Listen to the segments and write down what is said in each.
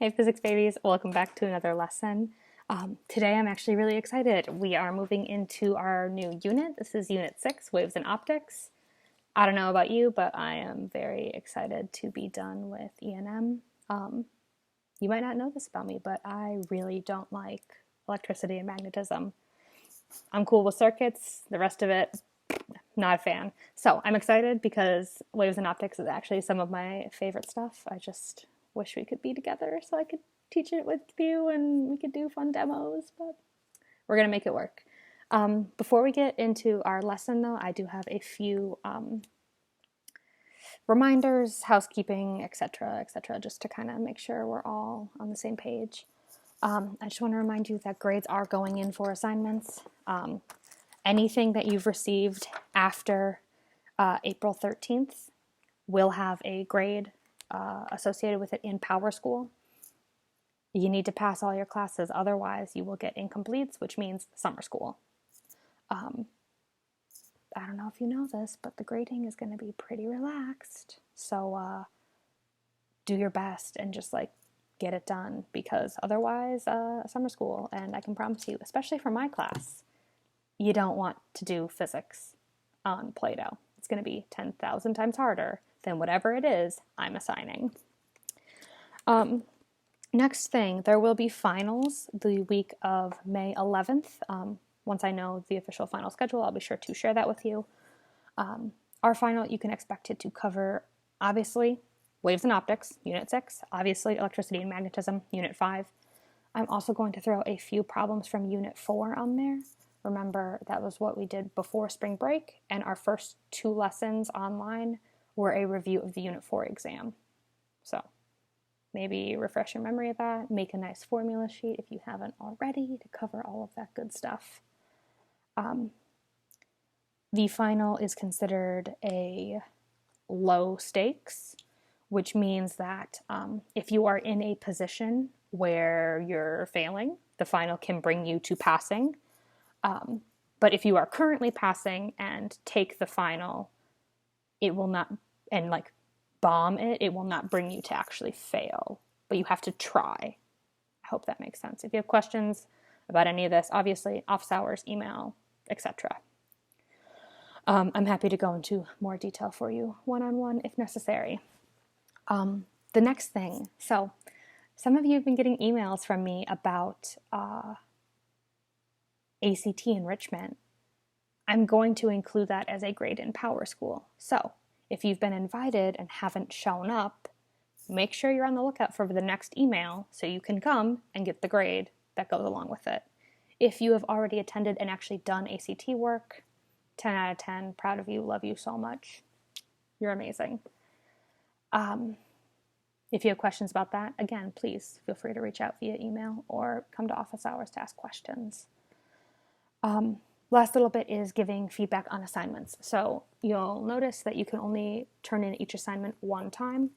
Hey physics babies, welcome back to another lesson. Today I'm actually really excited. We are moving into our new unit. This is Unit 6, Waves and Optics. I don't know about you, but I am very excited to be done with E&M. You might not know this about me, but I really don't like electricity and magnetism. I'm cool with circuits, the rest of it, not a fan. So I'm excited because Waves and Optics is actually some of my favorite stuff. I just wish we could be together so I could teach it with you and we could do fun demos, but we're going to make it work. Before we get into our lesson, though, I do have a few reminders, housekeeping, etc., just to kind of make sure we're all on the same page. I just want to remind you that grades are going in for assignments. Anything that you've received after April 13th will have a grade associated with it in Power School. You need to pass all your classes, otherwise you will get incompletes, which means summer school. I don't know if you know this, but the grading is going to be pretty relaxed. So do your best and just get it done, because otherwise summer school, and I can promise you, especially for my class, you don't want to do physics on Play-Doh. It's going to be 10,000 times harder than whatever it is I'm assigning. Next thing, there will be finals the week of May 11th. Once I know the official final schedule, I'll be sure to share that with you. Our final, you can expect it to cover, obviously, Waves and Optics, Unit 6, obviously Electricity and Magnetism, Unit 5. I'm also going to throw a few problems from Unit 4 on there. Remember, that was what we did before spring break, and our first 2 lessons online were a review of the Unit 4 exam. So maybe refresh your memory of that, make a nice formula sheet if you haven't already to cover all of that good stuff. The final is considered a low stakes, which means that if you are in a position where you're failing, the final can bring you to passing. But if you are currently passing and take the final, it will not, and bomb it, it will not bring you to actually fail, but you have to try. I hope that makes sense. If you have questions about any of this, obviously office hours, email, etc. I'm happy to go into more detail for you one-on-one if necessary. The next thing, so some of you have been getting emails from me about ACT enrichment. I'm going to include that as a grade in Power School. So if you've been invited and haven't shown up, make sure you're on the lookout for the next email so you can come and get the grade that goes along with it. If you have already attended and actually done ACT work, 10 out of 10, proud of you, love you so much. You're amazing. If you have questions about that, again, please feel free to reach out via email or come to office hours to ask questions. Last little bit is giving feedback on assignments. So you'll notice that you can only turn in each assignment one time.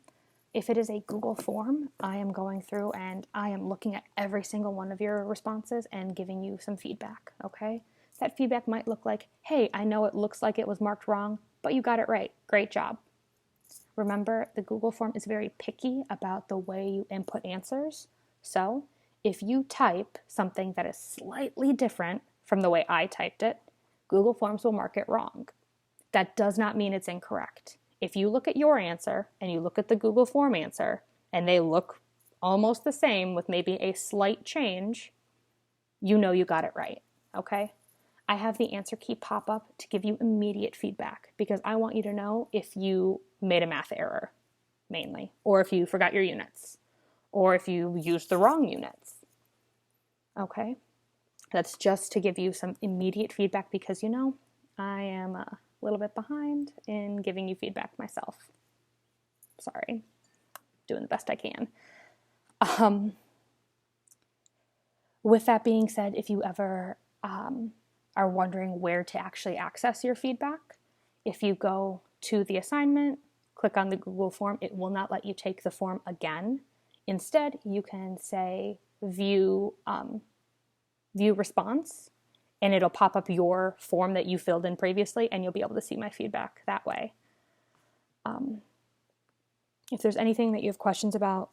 If it is a Google form, I am going through and I am looking at every single one of your responses and giving you some feedback, okay? That feedback might look like, hey, I know it looks like it was marked wrong, but you got it right. Great job. Remember, the Google form is very picky about the way you input answers. So if you type something that is slightly different from the way I typed it, Google Forms will mark it wrong. That does not mean it's incorrect. If you look at your answer and you look at the Google Form answer and they look almost the same with maybe a slight change, you know you got it right, okay? I have the answer key pop up to give you immediate feedback because I want you to know if you made a math error, mainly, or if you forgot your units, or if you used the wrong units, okay? That's just to give you some immediate feedback because, I am a little bit behind in giving you feedback myself. Sorry. Doing the best I can. With that being said, if you ever are wondering where to actually access your feedback, if you go to the assignment, click on the Google form, it will not let you take the form again. Instead, you can say view response, and it'll pop up your form that you filled in previously, and you'll be able to see my feedback that way. If there's anything that you have questions about,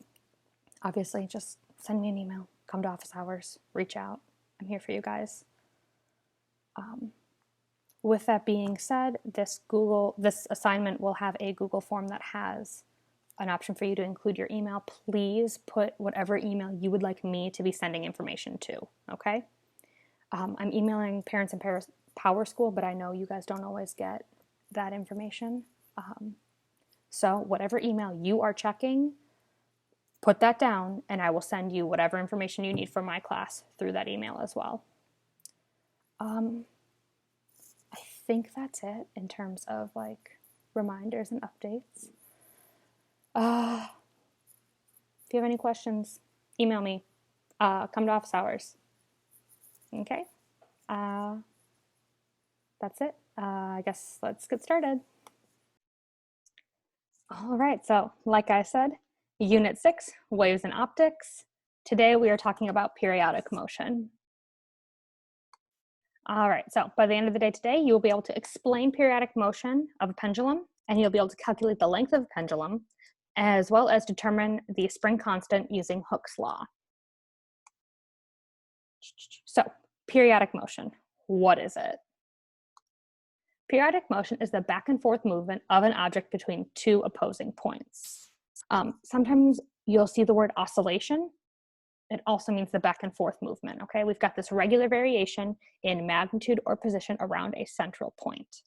obviously just send me an email, come to office hours, reach out. I'm here for you guys. With that being said, this assignment will have a Google form that has an option for you to include your email. Please put whatever email you would like me to be sending information to, okay? I'm emailing parents and Power School, but I know you guys don't always get that information. So whatever email you are checking, put that down and I will send you whatever information you need for my class through that email as well. I think that's it in terms of like reminders and updates. If you have any questions, email me. Come to office hours. Okay. That's it. I guess let's get started. All right. So like I said, Unit 6, Waves and Optics. Today we are talking about periodic motion. All right, so by the end of the day today, you will be able to explain periodic motion of a pendulum, and you'll be able to calculate the length of the pendulum, as well as determine the spring constant using Hooke's law. So, periodic motion, what is it? Periodic motion is the back and forth movement of an object between two opposing points. Sometimes you'll see the word oscillation. It also means the back and forth movement, okay? We've got this regular variation in magnitude or position around a central point.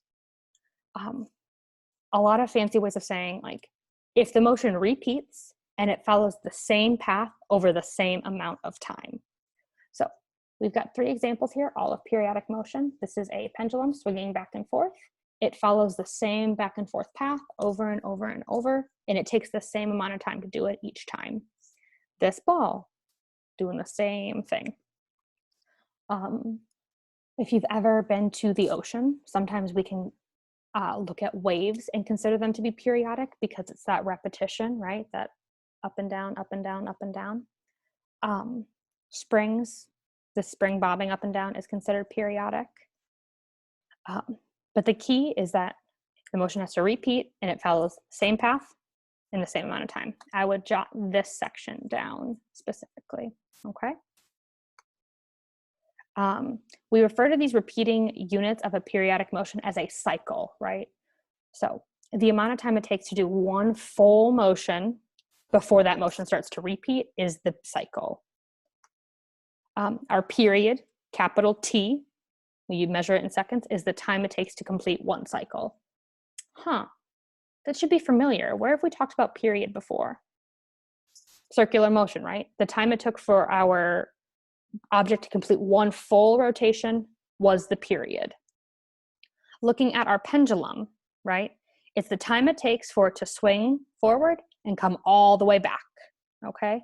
A lot of fancy ways of saying, like, if the motion repeats and it follows the same path over the same amount of time. So we've got 3 examples here, all of periodic motion. This is a pendulum swinging back and forth. It follows the same back and forth path over and over and over, and it takes the same amount of time to do it each time. This ball, doing the same thing. If you've ever been to the ocean, sometimes we can look at waves and consider them to be periodic because it's that repetition, right? That up and down, up and down, up and down. Springs, the spring bobbing up and down is considered periodic. But the key is that the motion has to repeat and it follows the same path in the same amount of time. I would jot this section down specifically, okay? We refer to these repeating units of a periodic motion as a cycle, right? So the amount of time it takes to do one full motion before that motion starts to repeat is the cycle. Our period, capital T, when you measure it in seconds, is the time it takes to complete one cycle. That should be familiar. Where have we talked about period before? Circular motion, right? The time it took for our object to complete one full rotation was the period. Looking at our pendulum, right? It's the time it takes for it to swing forward and come all the way back, okay?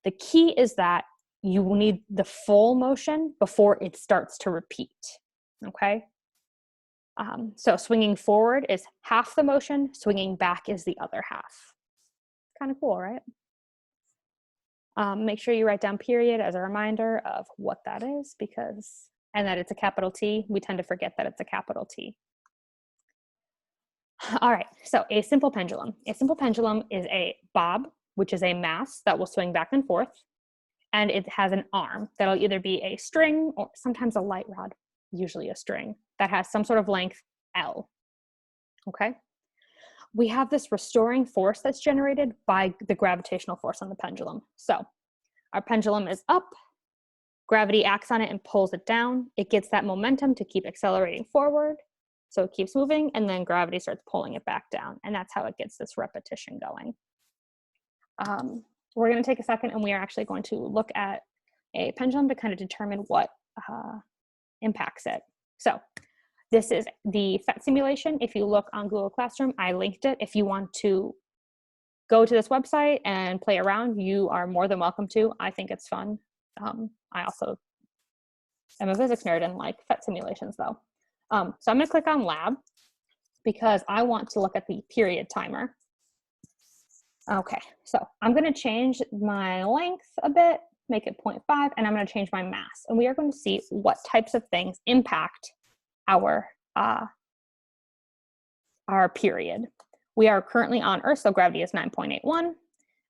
The key is that you need the full motion before it starts to repeat, okay? So swinging forward is half the motion, swinging back is the other half. Kind of cool, right? Make sure you write down period as a reminder of what that is and that it's a capital T. We tend to forget that it's a capital T. All right, so a simple pendulum. A simple pendulum is a bob, which is a mass that will swing back and forth, and it has an arm that'll either be a string or sometimes a light rod, usually a string, that has some sort of length L, okay? We have this restoring force that's generated by the gravitational force on the pendulum. So our pendulum is up, gravity acts on it and pulls it down. It gets that momentum to keep accelerating forward. So it keeps moving and then gravity starts pulling it back down. And that's how it gets this repetition going. We're gonna take a second and we are actually going to look at a pendulum to kind of determine what impacts it. So this is the Phet Simulation. If you look on Google Classroom, I linked it. If you want to go to this website and play around, you are more than welcome to. I think it's fun. I also am a physics nerd and like Phet simulations though. So I'm gonna click on lab because I want to look at the period timer. Okay, so I'm gonna change my length a bit, make it 0.5, and I'm gonna change my mass. And we are going to see what types of things impact our period. We are currently on Earth, so gravity is 9.81.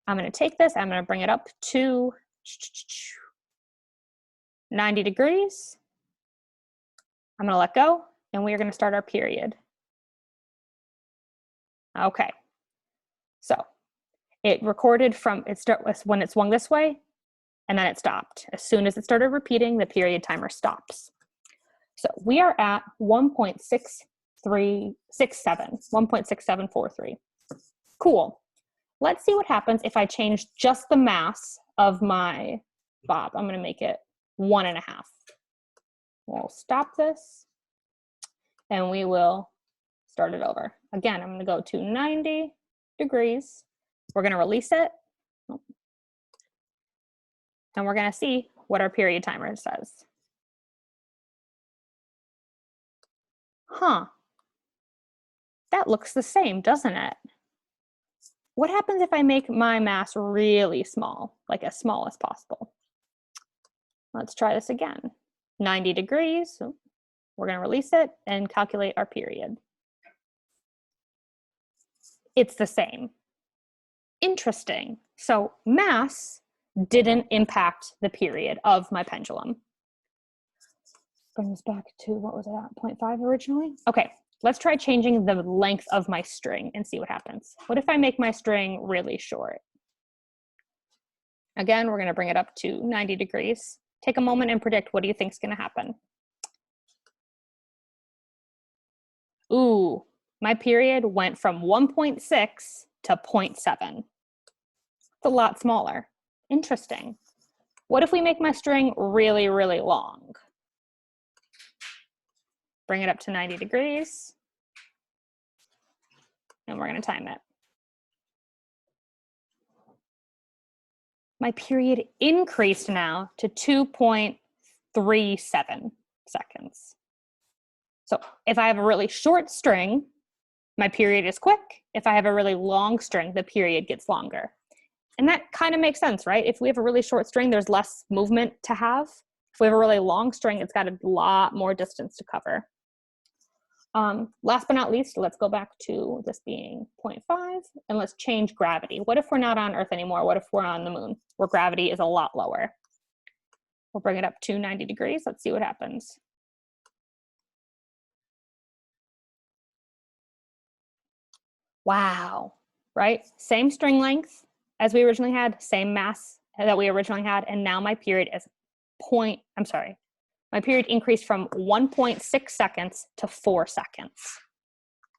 I'm going to take this, I'm going to bring it up to 90 degrees. I'm going to let go, and we are going to start our period. Okay. So it recorded from when it swung this way, and then it stopped. As soon as it started repeating, the period timer stops. So we are at 1.6743. Cool. Let's see what happens if I change just the mass of my bob. I'm going to make it 1.5. We'll stop this, and we will start it over. Again, I'm going to go to 90 degrees. We're going to release it, and we're going to see what our period timer says. Huh. That looks the same, doesn't it? What happens if I make my mass really small, like as small as possible? Let's try this again. 90 degrees. We're going to release it and calculate our period. It's the same. Interesting. So mass didn't impact the period of my pendulum. Bring this back to, what was it at, 0.5 originally? Okay, let's try changing the length of my string and see what happens. What if I make my string really short? Again, we're going to bring it up to 90 degrees. Take a moment and predict, what do you think is going to happen? Ooh, my period went from 1.6 to 0.7. It's a lot smaller. Interesting. What if we make my string really, really long? Bring it up to 90 degrees. And we're going to time it. My period increased now to 2.37 seconds. So if I have a really short string, my period is quick. If I have a really long string, the period gets longer. And that kind of makes sense, right? If we have a really short string, there's less movement to have. If we have a really long string, it's got a lot more distance to cover. Last but not least, let's go back to this being 0.5, and let's change gravity. What if we're not on Earth anymore? What if we're on the moon, where gravity is a lot lower? We'll bring it up to 90 degrees. Let's see what happens. Wow, right? Same string length as we originally had, same mass that we originally had, and now my period is my period increased from 1.6 seconds to 4 seconds.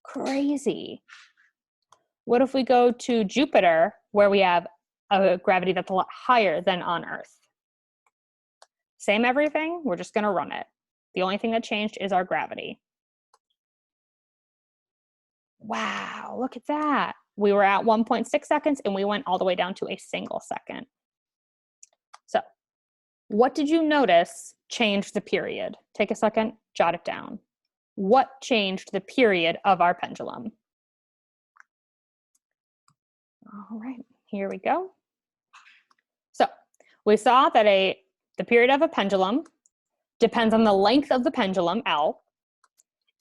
Crazy. What if we go to Jupiter, where we have a gravity that's a lot higher than on Earth? Same everything, we're just going to run it. The only thing that changed is our gravity. Wow, look at that. We were at 1.6 seconds and we went all the way down to a single second. So, what did you notice changed the period? Take a second, jot it down. What changed the period of our pendulum? All right, here we go. So, we saw that the period of a pendulum depends on the length of the pendulum, L.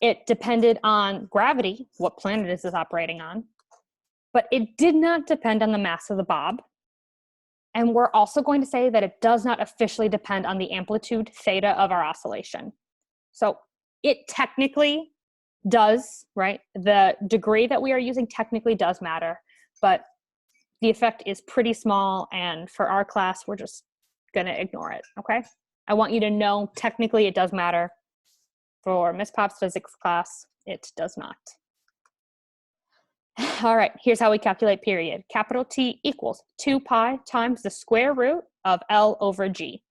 It depended on gravity, what planet is this operating on, but it did not depend on the mass of the bob. And we're also going to say that it does not officially depend on the amplitude theta of our oscillation. So it technically does, right? The degree that we are using technically does matter, but the effect is pretty small, and for our class, we're just gonna ignore it, okay? I want you to know technically it does matter. For Miss Pop's physics class, it does not. All right, here's how we calculate period. Capital T equals 2 pi times the square root of L over G.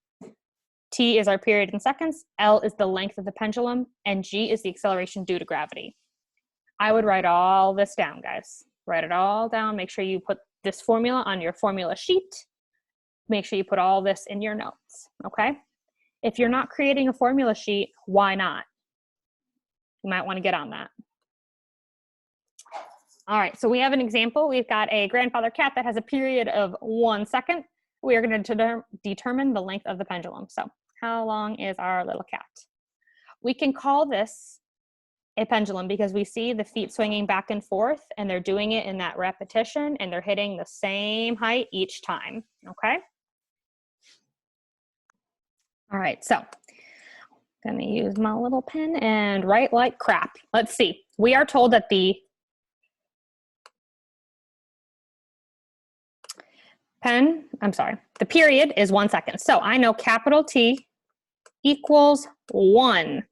T is our period in seconds, L is the length of the pendulum, and G is the acceleration due to gravity. I would write all this down, guys. Write it all down. Make sure you put this formula on your formula sheet. Make sure you put all this in your notes, okay? If you're not creating a formula sheet, why not? You might want to get on that. All right, so we have an example. We've got a grandfather cat that has a period of 1 second. We are going to determine the length of the pendulum. So how long is our little cat? We can call this a pendulum because we see the feet swinging back and forth and they're doing it in that repetition and they're hitting the same height each time, okay? All right, so I'm gonna use my little pen and write like crap. Let's see. We are told that the the period is 1 second. So I know capital T equals 1.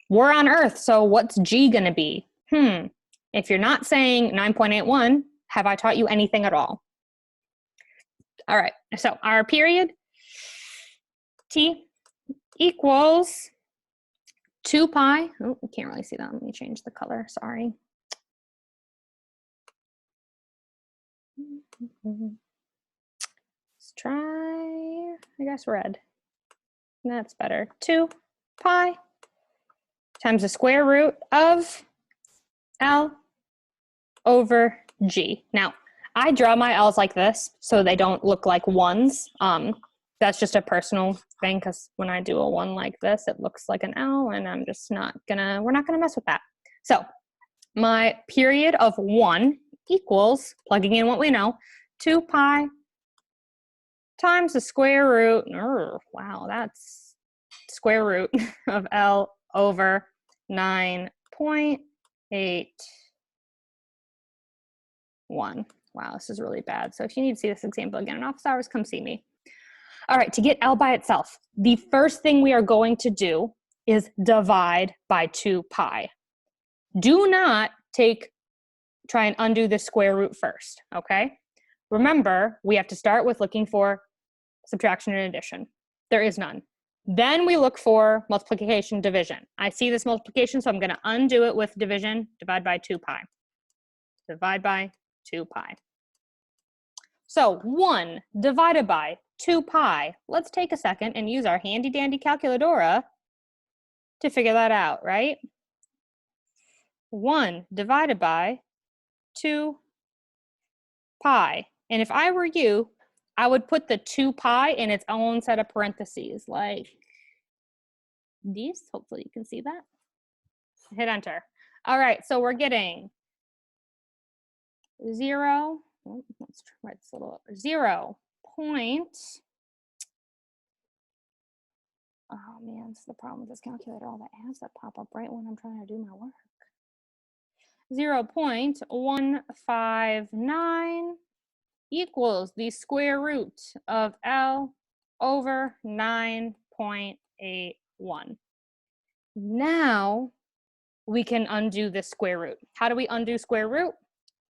We're on Earth, so what's G gonna be? If you're not saying 9.81, have I taught you anything at all? All right, so our period, T, equals 2 pi. Oh, we can't really see that. Let me change the color, sorry. Let's try, I guess, red. That's better. 2 pi times the square root of L over G. Now, I draw my L's like this so they don't look like ones. That's just a personal thing because when I do a 1 like this, it looks like an L and I'm just we're not gonna mess with that. So my period of 1 equals, plugging in what we know, 2 pi times the square root, wow, that's square root of L over 9.81. Wow, this is really bad. So if you need to see this example again in office hours, come see me. All right, to get L by itself, the first thing we are going to do is divide by 2 pi. Do not try and undo the square root first, okay? Remember, we have to start with looking for subtraction and addition. There is none. Then we look for multiplication, division. I see this multiplication, so I'm gonna undo it with division, divide by 2 pi. Divide by 2 pi. So 1 divided by 2 pi. Let's take a second and use our handy dandy calculadora to figure that out, right? 1 divided by 2 pi. And if I were you, I would put the 2 pi in its own set of parentheses, like these. Hopefully you can see that. Hit enter. All right, so we're getting 0. Let's write this a little 0. Oh man, this is the problem with this calculator. All the ads that pop up right when I'm trying to do my work. 0.159 equals the square root of L over 9.81. Now we can undo this square root. How do we undo square root?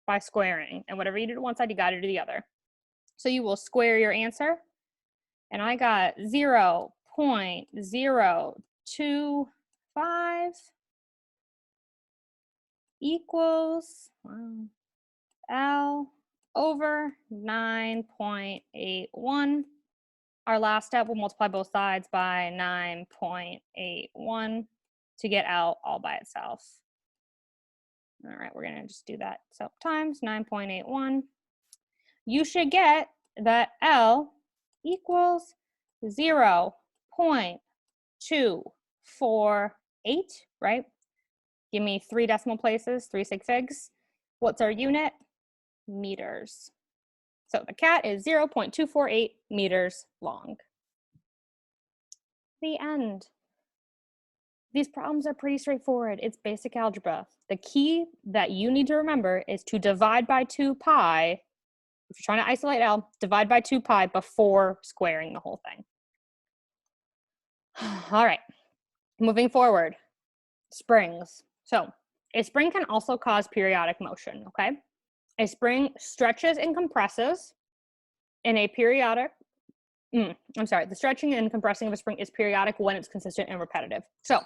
By squaring. And whatever you do to one side, you got to do the other. So you will square your answer. And I got 0.025 equals L over 9.81. Our last step, we'll multiply both sides by 9.81 to get L all by itself. All right, we're gonna just do that. So times 9.81. You should get that L equals 0.248, right? Give me 3 decimal places, 3 sig figs. What's our unit? Meters. So the cat is 0.248 meters long. The end. These problems are pretty straightforward. It's basic algebra. The key that you need to remember is to divide by 2 pi. If you're trying to isolate L, divide by 2 pi before squaring the whole thing. All right, moving forward. Springs. So a spring can also cause periodic motion, okay? A spring stretches and compresses in a periodic, the stretching and compressing of a spring is periodic when it's consistent and repetitive. So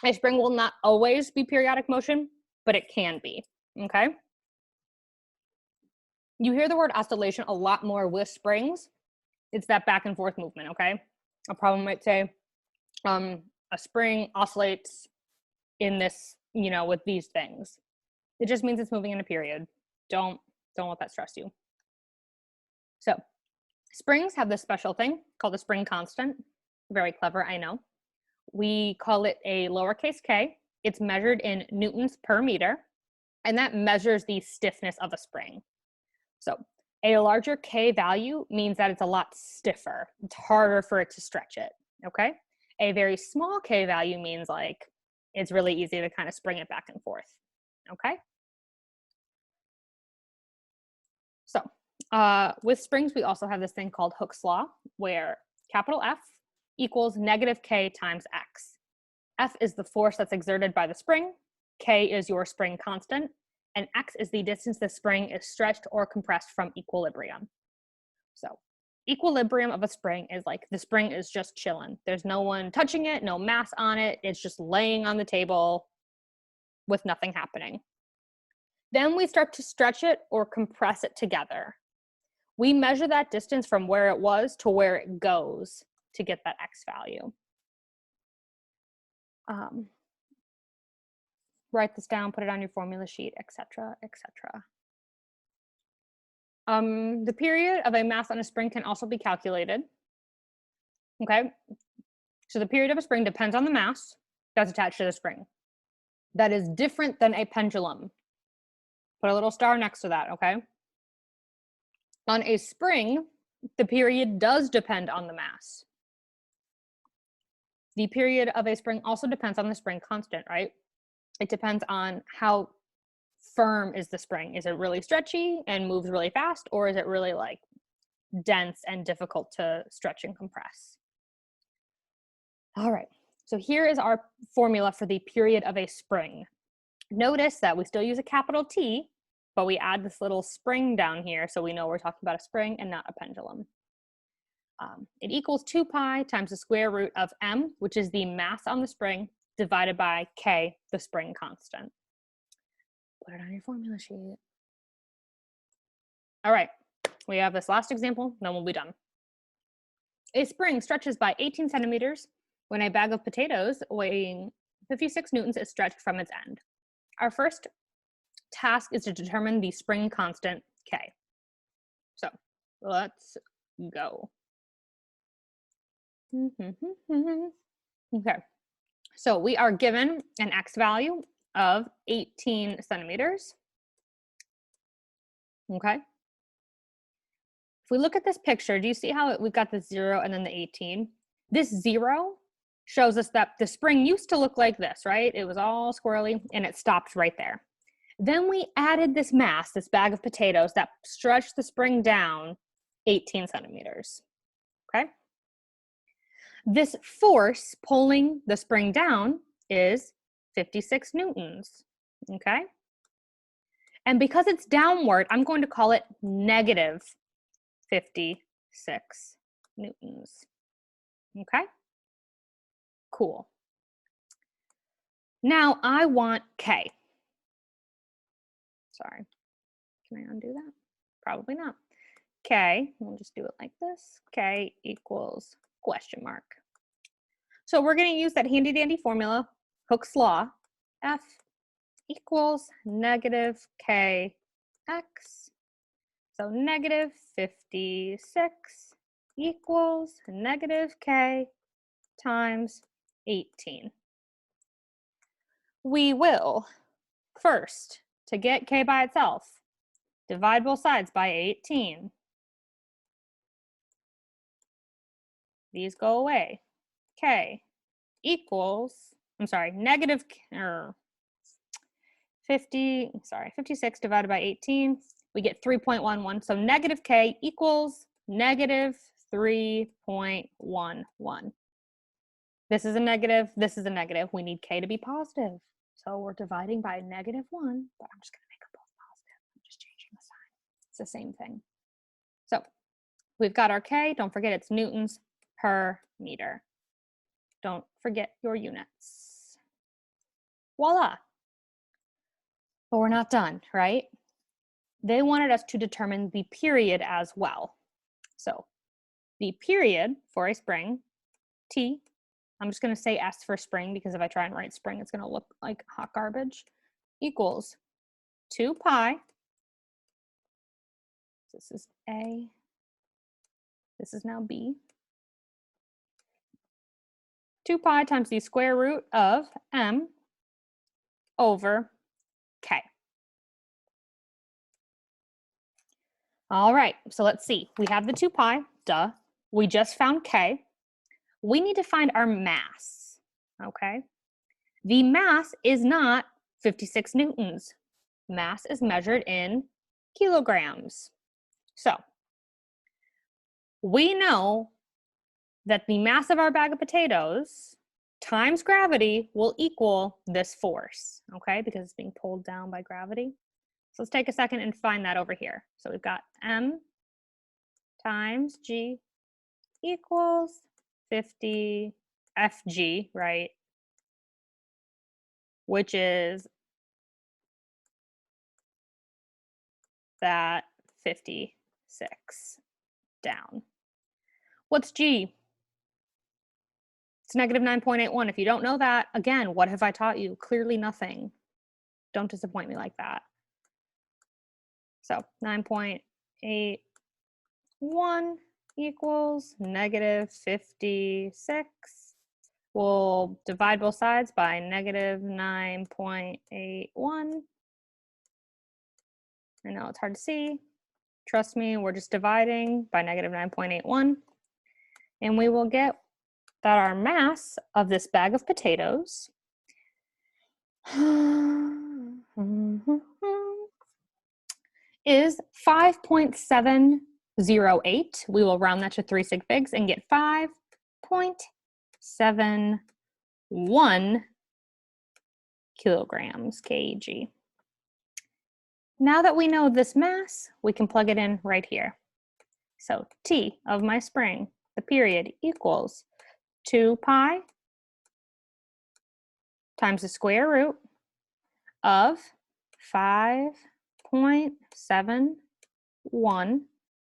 a spring will not always be periodic motion, but it can be, okay? You hear the word oscillation a lot more with springs. It's that back and forth movement, okay? A problem might say a spring oscillates in this, with these things. It just means it's moving in a period. Don't let that stress you. So springs have this special thing called the spring constant. Very clever, I know. we call it a lowercase k. It's measured in newtons per meter, and that measures the stiffness of a spring. So a larger K value means that it's a lot stiffer. It's harder for it to stretch it, okay? A very small K value means like it's really easy to kind of spring it back and forth, okay? So with springs, we also have this thing called Hooke's law, where capital F equals negative K times X. F is the force that's exerted by the spring, K is your spring constant, and X is the distance the spring is stretched or compressed from equilibrium. So equilibrium of a spring is like the spring is just chilling. There's no one touching it, no mass on it. It's just laying on the table with nothing happening. Then we start to stretch it or compress it together. We measure that distance from where it was to where it goes to get that X value. Write this down, put it on your formula sheet, etc., etc. The period of a mass on a spring can also be calculated. Okay, so the period of a spring depends on the mass that's attached to the spring. That is different than a pendulum. Put a little star next to that, okay? On a spring, the period does depend on the mass. The period of a spring also depends on the spring constant, right? It depends on how firm is the spring. Is it really stretchy and moves really fast, or is it really like dense and difficult to stretch and compress? All right, so here is our formula for the period of a spring. Notice that we still use a capital T, but we add this little spring down here so we know we're talking about a spring and not a pendulum. It equals 2 pi times the square root of m, which is the mass on the spring, divided by k, the spring constant. Put it on your formula sheet. All right, we have this last example, then we'll be done. A spring stretches by 18 centimeters when a bag of potatoes weighing 56 newtons is stretched from its end. Our first task is to determine the spring constant K. So let's go. Okay, so we are given an X value of 18 centimeters. Okay. If we look at this picture, do you see how we've got the 0 and then the 18? This 0 shows us that the spring used to look like this, right? It was all squirrely and it stopped right there. Then we added this mass, this bag of potatoes that stretched the spring down 18 centimeters, okay? This force pulling the spring down is 56 newtons, okay? And because it's downward, I'm going to call it negative 56 newtons, okay? Cool. Now I want K. Sorry, can I undo that? Probably not. K, we'll just do it like this. K equals question mark. So we're going to use that handy dandy formula, Hooke's law. F equals negative K X. So negative 56 equals negative K times 18. We will first, to get K by itself, divide both sides by 18. These go away. K equals, negative 56 divided by 18. We get 3.11. So negative K equals negative 3.11. This is a negative, this is a negative. We need K to be positive. So we're dividing by -1, but I'm just going to make them both positive. I'm just changing the sign. It's the same thing. So we've got our K. Don't forget it's newtons per meter. Don't forget your units. Voila. But we're not done, right? They wanted us to determine the period as well. So the period for a spring, T, I'm just going to say S for spring because if I try and write spring, it's going to look like hot garbage, equals 2 pi. This is A. This is now B. 2 pi times the square root of m over k. All right, so let's see. We have the 2 pi, duh. We just found k. We need to find our mass, okay? The mass is not 56 newtons. Mass is measured in kilograms. So we know that the mass of our bag of potatoes times gravity will equal this force, okay? Because it's being pulled down by gravity. So let's take a second and find that over here. So we've got m times g equals 50 fg, right? Which is that 56 down. What's g? It's negative 9.81. If you don't know that, again, what have I taught you? Clearly nothing. Don't disappoint me like that. So 9.81 equals negative 56. We'll divide both sides by negative 9.81. I know it's hard to see. Trust me, we're just dividing by negative 9.81. And we will get that our mass of this bag of potatoes is 5.708. We will round that to 3 sig figs and get 5.71 kilograms, kg. Now that we know this mass, we can plug it in right here. So T of my spring, the period, equals 2 pi times the square root of 5.71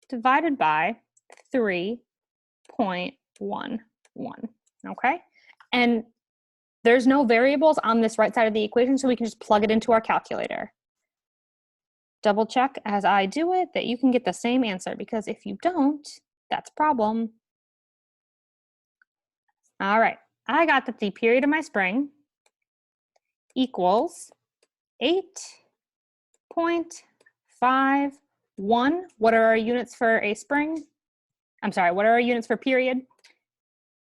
divided by 3.11, okay? And there's no variables on this right side of the equation, so we can just plug it into our calculator. Double check as I do it that you can get the same answer, because if you don't, that's a problem. All right, I got that the period of my spring equals 8.51. What are our units for a spring? I'm sorry, what are our units for period?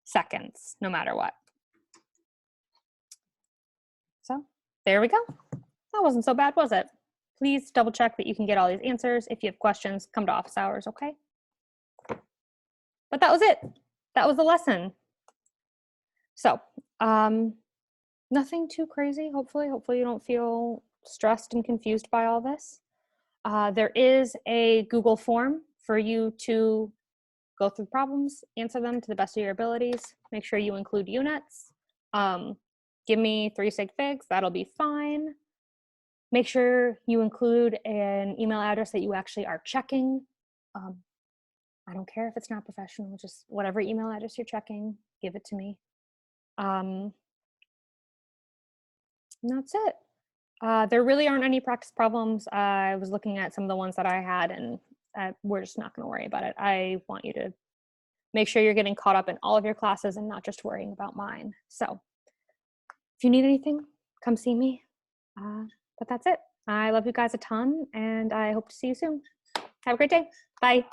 Seconds, no matter what. So there we go. That wasn't so bad, was it? Please double check that you can get all these answers. If you have questions, come to office hours, okay? But that was it. That was the lesson. So nothing too crazy, hopefully. Hopefully you don't feel stressed and confused by all this. There is a Google form for you to go through problems, answer them to the best of your abilities. Make sure you include units. Give me 3 sig figs, that'll be fine. Make sure you include an email address that you actually are checking. I don't care if it's not professional, just whatever email address you're checking, give it to me. And that's it. There really aren't any practice problems. I was looking at some of the ones that I had, and we're just not going to worry about it. I want you to make sure you're getting caught up in all of your classes and not just worrying about mine. So if you need anything, come see me. But that's it. I love you guys a ton, and I hope to see you soon. Have a great day. Bye.